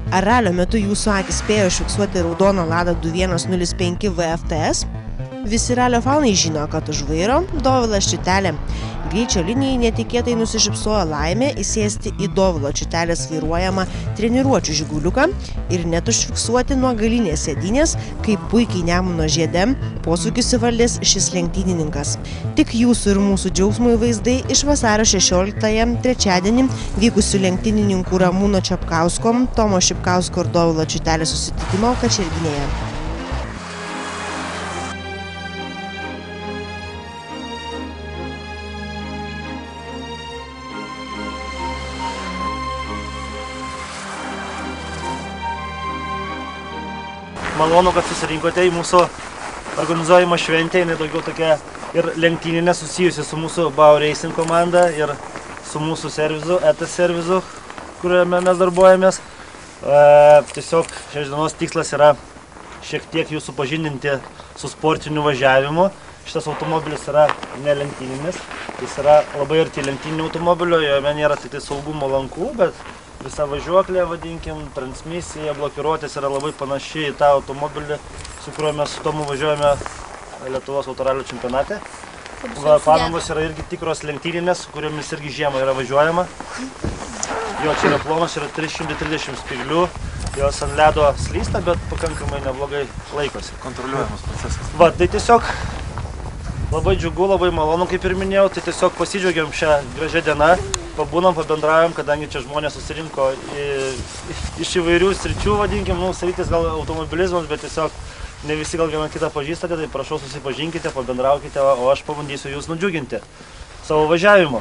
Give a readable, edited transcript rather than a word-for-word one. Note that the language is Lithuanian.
Ar ralio metu jūsų akis spėjo užfiksuoti raudoną Lada 2105 VFTS? Visi ralio fanai žino, kad už vairo Dovilas Čitelė. Greičio linijai netikėtai nusišypsojo laimė įsėsti į Dovilo Čitelės vairuojamą treniruočių žiguliuką ir net užfiksuoti nuo galinės sėdynės, kaip puikiai Nemuno žiede posūkius įvaldęs šis lenktynininkas. Tik jūsų ir mūsų džiaugsmui vaizdai iš vasario 16-ąją trečiadienį vykusių lenktynininkų Ramūno Čapkausko, Tomo Šipkausko ir Dovilo Čitelės susitikimo Kačerginėje. Malonu, kad susirinkote į mūsų organizuojamą šventę, jinai daugiau tokia ir lenktyninė susijusi su mūsų Bauer Racing komanda ir su mūsų servizu, ETS servizu, kuriame mes darbuojamės. Tiesiog šios dienos tikslas yra šiek tiek jūs supažindinti su sportiniu važiavimu. Šitas automobilis yra ne lenktyninis, jis yra labai arti lenktyninio automobilio, jame nėra tik tai saugumo lankų, bet visa važiuoklė, vadinkim, transmisija, blokiruotės yra labai panaši į tą automobilį, su kuriuo mes su Tomu važiuojame Lietuvos autoralio čempionate. Padangos yra irgi tikros lenktyninės, su kuriomis irgi žiemą yra važiuojama. Jo, čia yra plonas, yra 330 spyglių, jos ant ledo slysta, bet pakankamai neblogai laikosi. Kontroliuojamas procesas. Va, tai tiesiog labai džiugu, labai malonu, kaip ir minėjau, tai tiesiog pasidžiaugiam šią gražią dieną. Pabūnam, pabendraujam, kadangi čia žmonės susirinko iš įvairių sričių, vadinkim, sritis gal automobilizmas, bet tiesiog ne visi gal vieną kitą pažįstate, tai prašau susipažinkite, pabendraukite, o aš pabandysiu jūs nudžiuginti savo važiavimu.